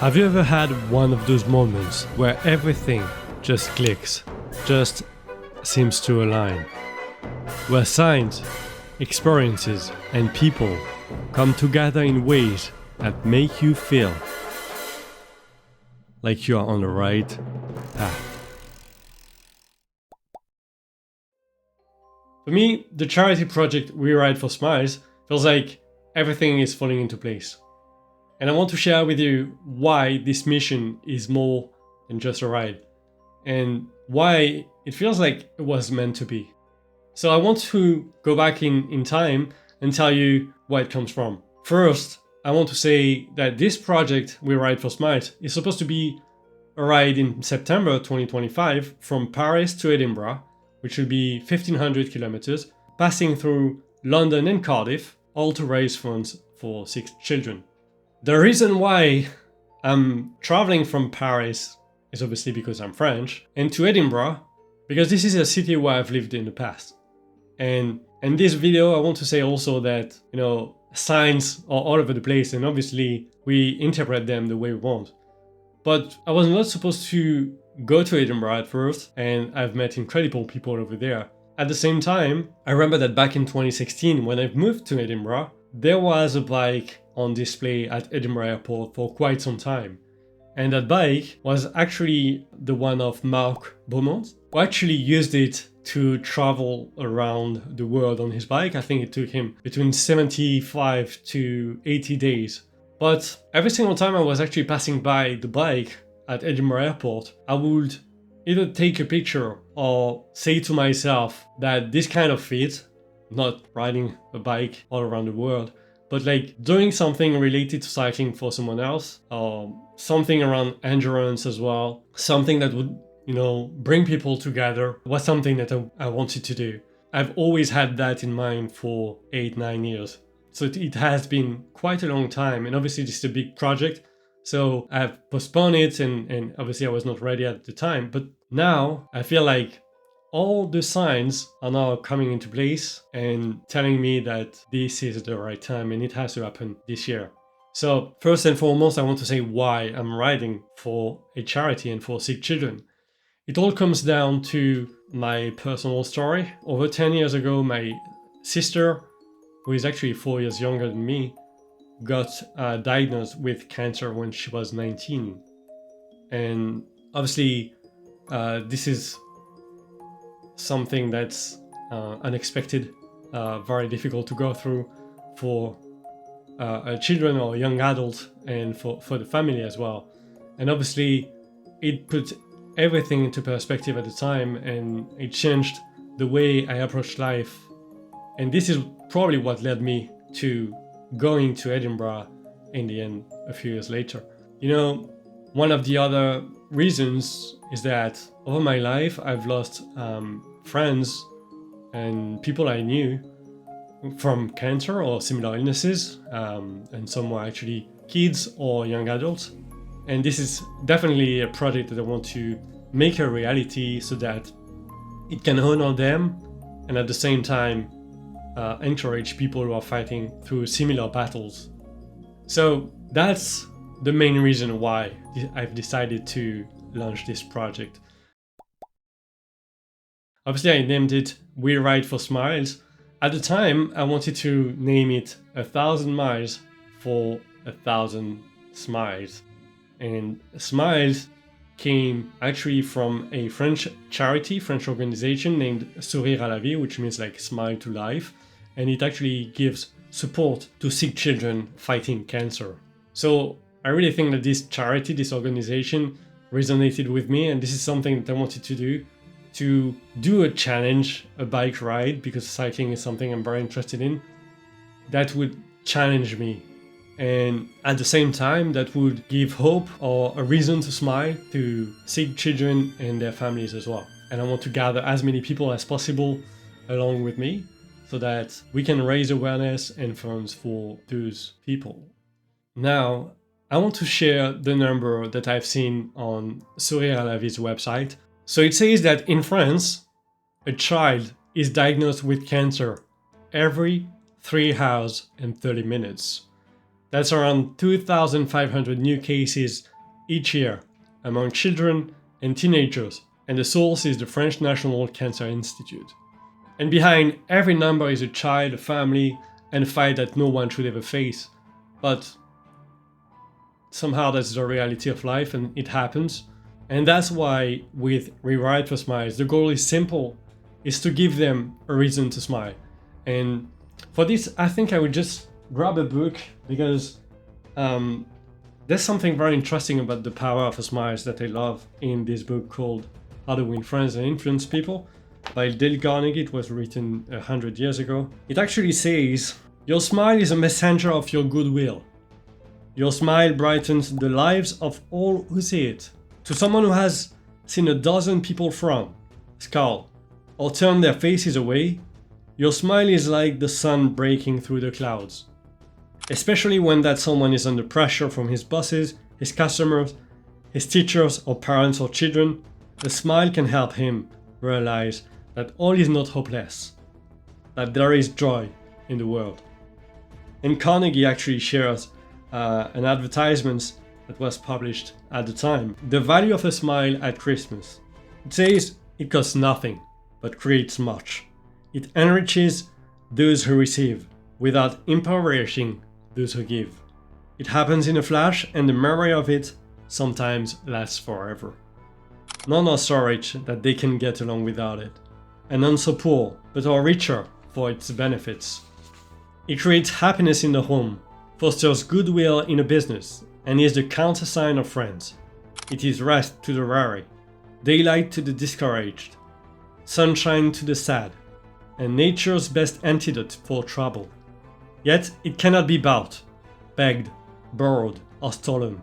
Have you ever had one of those moments where everything just clicks, just seems to align? Where signs, experiences, and people come together in ways that make you feel like you are on the right path. For me, the charity project We Ride for Smiles feels like everything is falling into place. And I want to share with you why this mission is more than just a ride, and why it feels like it was meant to be. So I want to go back in time and tell you where it comes from. First, I want to say that this project, We Ride for Smiles, is supposed to be a ride in September 2025 from Paris to Edinburgh, which will be 1,500 kilometers, passing through London and Cardiff, all to raise funds for 6 children. The reason why I'm traveling from Paris is obviously because I'm French, and to Edinburgh, because this is a city where I've lived in the past. And in this video, I want to say also that, signs are all over the place, and obviously we interpret them the way we want. But I was not supposed to go to Edinburgh at first, and I've met incredible people over there. At the same time, I remember that back in 2016, when I moved to Edinburgh, there was a bike on display at Edinburgh Airport for quite some time. And that bike was actually the one of Mark Beaumont, who actually used it to travel around the world on his bike. I think it took him between 75 to 80 days. But every single time I was actually passing by the bike at Edinburgh Airport, I would either take a picture or say to myself that this kind of feat, not riding a bike all around the world, but like doing something related to cycling for someone else, or something around endurance as well, something that would, bring people together, was something that I wanted to do. I've always had that in mind for 8-9 years. So it has been quite a long time, and obviously this is a big project, so I've postponed it, and obviously I was not ready at the time, but now I feel like all the signs are now coming into place and telling me that this is the right time and it has to happen this year. So first and foremost, I want to say why I'm riding for a charity and for sick children. It all comes down to my personal story. Over 10 years ago, my sister, who is actually 4 years younger than me, got diagnosed with cancer when she was 19. And obviously, this is something that's unexpected, very difficult to go through for children or young adults, and for the family as well. And obviously it put everything into perspective at the time, and it changed the way I approached life. And this is probably what led me to going to Edinburgh in the end a few years later. One of the other reasons is that over my life I've lost friends and people I knew from cancer or similar illnesses, and some were actually kids or young adults. And this is definitely a project that I want to make a reality so that it can honor them and at the same time encourage people who are fighting through similar battles. So that's the main reason why I've decided to launch this project. Obviously, I named it We Ride for Smiles. At the time, I wanted to name it 1,000 miles for 1,000 smiles. And smiles came actually from a French charity, French organization named Sourire à la vie, which means like smile to life. And it actually gives support to sick children fighting cancer. So I really think that this charity, this organization, resonated with me, and this is something that I wanted to do a challenge, a bike ride, because cycling is something I'm very interested in, that would challenge me. And at the same time, that would give hope or a reason to smile to sick children and their families as well. And I want to gather as many people as possible along with me so that we can raise awareness and funds for those people. Now, I want to share the number that I've seen on Sourire à la Vie's website. So it says that in France, a child is diagnosed with cancer every 3 hours and 30 minutes. That's around 2,500 new cases each year among children and teenagers, and the source is the French National Cancer Institute. And behind every number is a child, a family, and a fight that no one should ever face. But somehow that's the reality of life, and it happens. And that's why with Rewrite for Smiles, the goal is simple, is to give them a reason to smile. And for this, I think I would just grab a book, because there's something very interesting about the power of a smile that I love in this book called How to Win Friends and Influence People by Dale Carnegie. It was written 100 years ago. It actually says, "Your smile is a messenger of your goodwill. Your smile brightens the lives of all who see it. To someone who has seen a dozen people frown, scowl, or turn their faces away, your smile is like the sun breaking through the clouds. Especially when that someone is under pressure from his bosses, his customers, his teachers, or parents or children, a smile can help him realize that all is not hopeless, that there is joy in the world." And Carnegie actually shares an advertisement that was published at the time. The value of a smile at Christmas. It says it costs nothing, but creates much. It enriches those who receive, without impoverishing those who give. It happens in a flash, and the memory of it sometimes lasts forever. None are so rich that they can get along without it, and none so poor, but are richer for its benefits. It creates happiness in the home, fosters goodwill in a business, and is the countersign of friends. It is rest to the weary, daylight to the discouraged, sunshine to the sad, and nature's best antidote for trouble. Yet it cannot be bought, begged, borrowed, or stolen,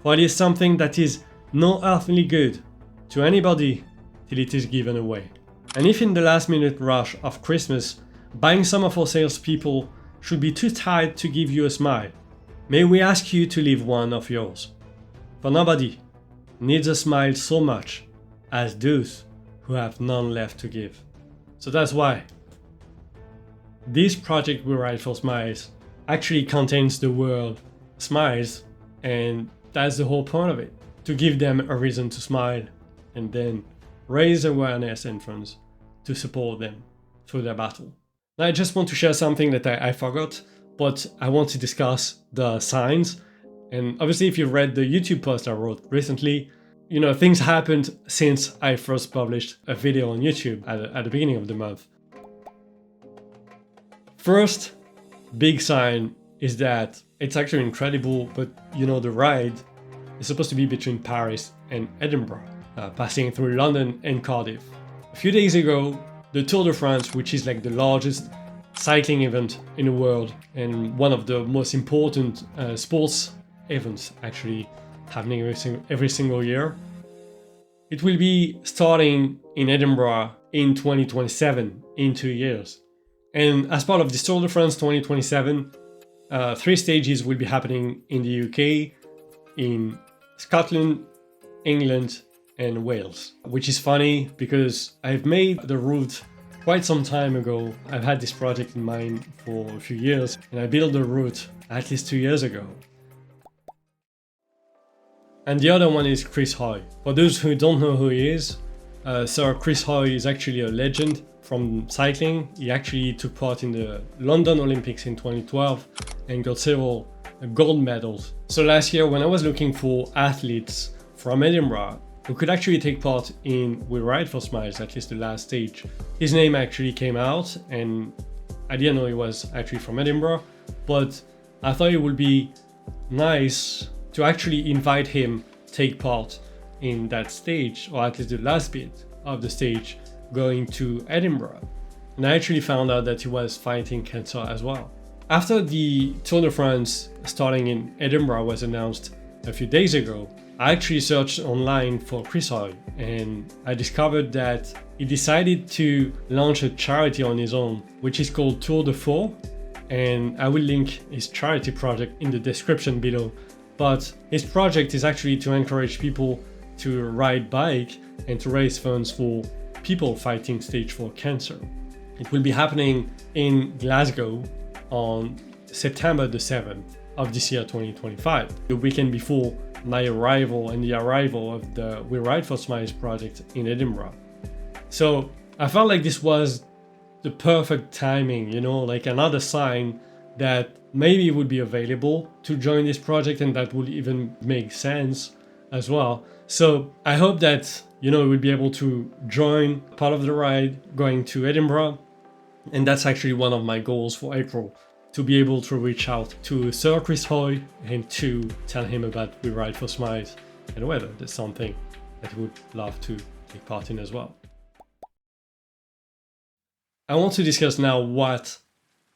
for it is something that is no earthly good to anybody till it is given away. And if in the last minute rush of Christmas, buying some of our salespeople should be too tired to give you a smile, may we ask you to leave one of yours. For nobody needs a smile so much as those who have none left to give. So that's why this project We Write for Smiles actually contains the word smiles, and that's the whole point of it, to give them a reason to smile and then raise awareness and funds to support them through their battle. Now I just want to share something that I forgot, but I want to discuss the signs. And obviously if you read the YouTube post I wrote recently, you know, things happened since I first published a video on YouTube at the beginning of the month. First big sign is that it's actually incredible, but you know, the ride is supposed to be between Paris and Edinburgh, passing through London and Cardiff. A few days ago, the Tour de France, which is like the largest cycling event in the world and one of the most important sports events actually happening every single year, it will be starting in Edinburgh in 2027, in 2 years. And as part of this Tour de France 2027, 3 stages will be happening in the UK, in Scotland, England, and Wales. Which is funny because I've made the route quite some time ago. I've had this project in mind for a few years, and I built the route at least 2 years ago. And the other one is Chris Hoy. For those who don't know who he is, Sir Chris Hoy is actually a legend from cycling. He actually took part in the London Olympics in 2012 and got several gold medals. So last year when I was looking for athletes from Edinburgh who could actually take part in We Ride for Smiles, at least the last stage, his name actually came out, and I didn't know he was actually from Edinburgh, but I thought it would be nice to actually invite him take part in that stage, or at least the last bit of the stage, going to Edinburgh. And I actually found out that he was fighting cancer as well. After the Tour de France starting in Edinburgh was announced a few days ago, I actually searched online for Chris Hoy, and I discovered that he decided to launch a charity on his own, which is called Tour de Four, and I will link his charity project in the description below. But his project is actually to encourage people to ride bike and to raise funds for people fighting stage 4 cancer. It will be happening in Glasgow on September the 7th. of this year 2025, the weekend before my arrival and the arrival of the We Ride for Smiles project in Edinburgh. So I felt like this was the perfect timing, like another sign that maybe it would be available to join this project, and that would even make sense as well. So I hope that, we'll be able to join part of the ride going to Edinburgh. And that's actually one of my goals for April, to be able to reach out to Sir Chris Hoy and to tell him about We Ride for Smiles and whether there's something that he would love to take part in as well. I want to discuss now what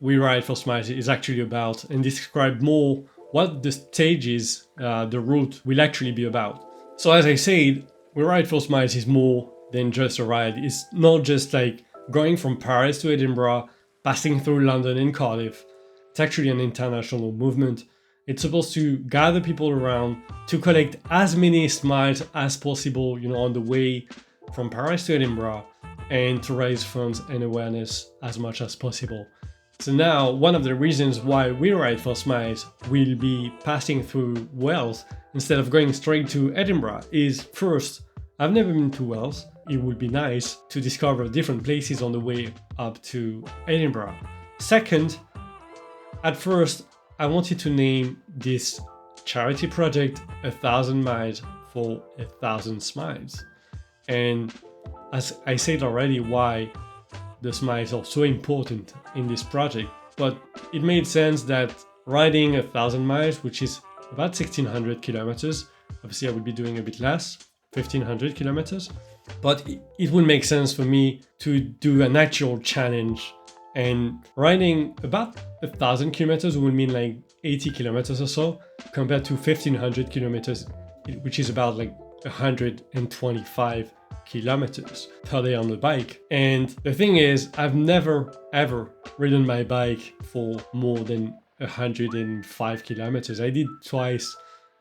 We Ride for Smiles is actually about and describe more what the stages, the route will actually be about. So as I said, We Ride for Smiles is more than just a ride. It's not just like going from Paris to Edinburgh, passing through London and Cardiff. It's actually an international movement. It's supposed to gather people around to collect as many smiles as possible, on the way from Paris to Edinburgh, and to raise funds and awareness as much as possible. So now, one of the reasons why We Ride for Smiles will be passing through Wales instead of going straight to Edinburgh is, first, I've never been to Wales. It would be nice to discover different places on the way up to Edinburgh. Second, at first, I wanted to name this charity project 1,000 Miles for 1,000 Smiles. And as I said already, why the smiles are so important in this project, but it made sense that riding 1,000 miles, which is about 1,600 kilometers, obviously I would be doing a bit less, 1,500 kilometers, but it would make sense for me to do an actual challenge. And riding about 1,000 kilometers would mean like 80 kilometers or so, compared to 1,500 kilometers, which is about like 125 kilometers per day on the bike. And the thing is, I've never ever ridden my bike for more than 105 kilometers. I did twice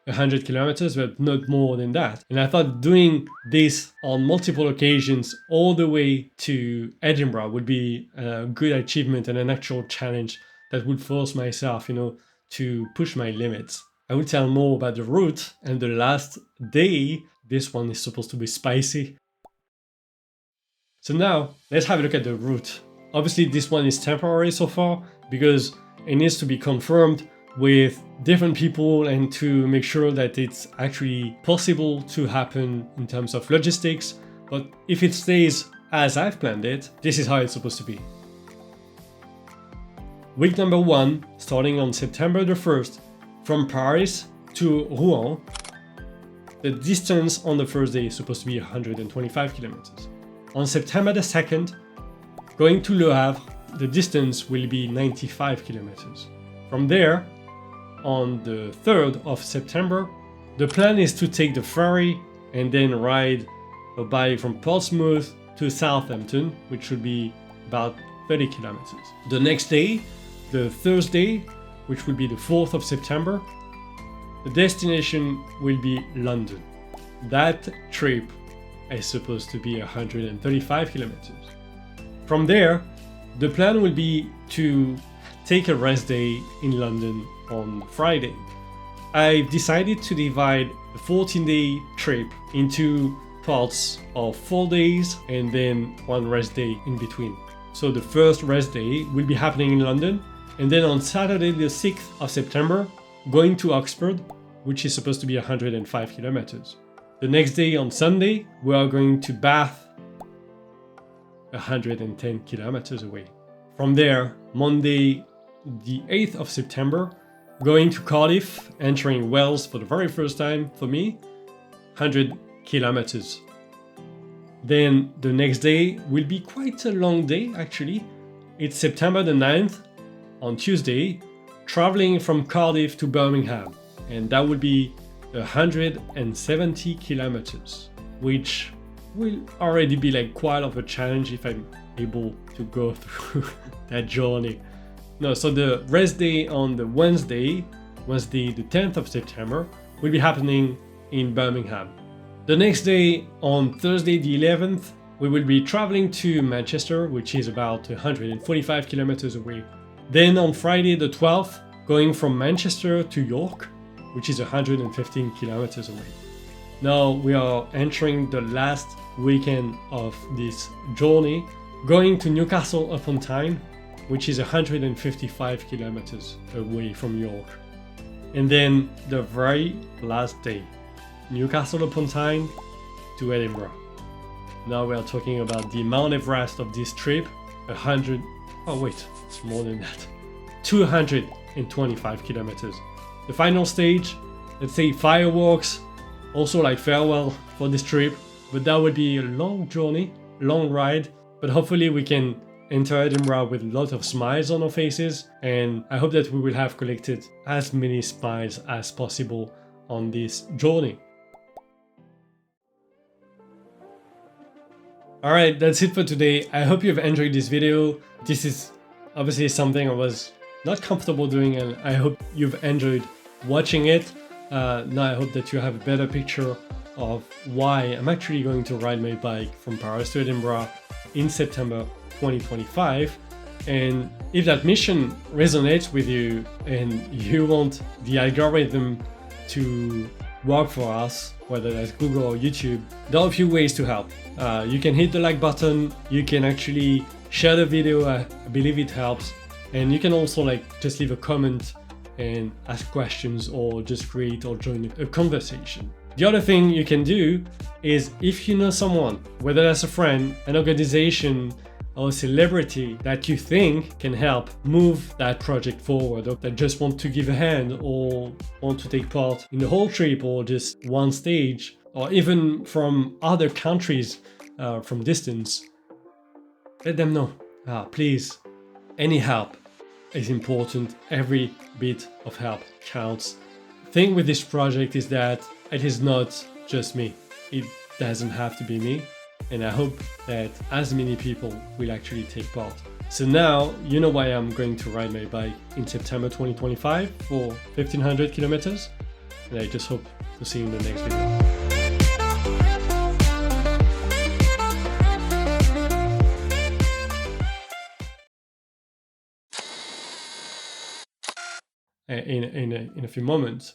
100 kilometers, but not more than that. And I thought doing this on multiple occasions all the way to Edinburgh would be a good achievement and an actual challenge that would force myself, to push my limits. I will tell more about the route and the last day. This one is supposed to be spicy. So now let's have a look at the route. Obviously this one is temporary so far because it needs to be confirmed with different people and to make sure that it's actually possible to happen in terms of logistics. But if it stays as I've planned it, this is how it's supposed to be. Week number 1, starting on September the 1st, from Paris to Rouen. The distance on the first day is supposed to be 125 kilometers. On September the 2nd, going to Le Havre, the distance will be 95 kilometers. From there, on the 3rd of September, the plan is to take the ferry and then ride a bike from Portsmouth to Southampton, which should be about 30 kilometers. The next day, the Thursday, which will be the 4th of September, the destination will be London. That trip is supposed to be 135 kilometers. From there, the plan will be to take a rest day in London on Friday. I've decided to divide the 14-day trip into parts of 4 days and then one rest day in between. So the first rest day will be happening in London, and then on Saturday the 6th of September, going to Oxford, which is supposed to be 105 kilometers. The next day on Sunday, we are going to Bath, 110 kilometers away. From there, Monday the 8th of September, going to Cardiff, entering Wales for the very first time for me, 100 kilometers. Then the next day will be quite a long day actually. It's September the 9th, on Tuesday, traveling from Cardiff to Birmingham, and that would be 170 kilometers, which will already be like quite of a challenge if I'm able to go through that journey. No, so the rest day on the Wednesday the 10th of September, will be happening in Birmingham. The next day, on Thursday the 11th, we will be traveling to Manchester, which is about 145 kilometers away. Then on Friday the 12th, going from Manchester to York, which is 115 kilometers away. Now we are entering the last weekend of this journey, going to Newcastle upon Tyne, which is 155 kilometers away from York. And then the very last day, Newcastle upon Tyne to Edinburgh. Now we are talking about the Mount Everest of this trip, 225 kilometers. The final stage, let's say fireworks, also like farewell for this trip, but that would be a long journey, long ride, but hopefully we can enter Edinburgh with a lot of smiles on our faces, and I hope that we will have collected as many smiles as possible on this journey. Alright, that's it for today. I hope you've enjoyed this video. This is obviously something I was not comfortable doing, and I hope you've enjoyed watching it. Now I hope that you have a better picture of why I'm actually going to ride my bike from Paris to Edinburgh in September 2025. And if that mission resonates with you and you want the algorithm to work for us, whether that's Google or YouTube, there are a few ways to help. You can hit the like button, you can actually share the video, I believe it helps, and you can also just leave a comment and ask questions or just create or join a conversation. The other thing you can do is, if you know someone, whether that's a friend, an organization, or a celebrity that you think can help move that project forward, or that just want to give a hand or want to take part in the whole trip or just one stage, or even from other countries from distance, let them know. Please, any help is important. Every bit of help counts. The thing with this project is that it is not just me. It doesn't have to be me. And I hope that as many people will actually take part. So now you know why I'm going to ride my bike in September 2025 for 1500 kilometers. And I just hope to see you in the next video. In a few moments.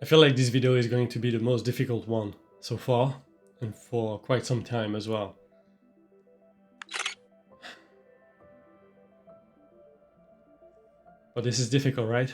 I feel like this video is going to be the most difficult one so far, and for quite some time as well. But this is difficult, right?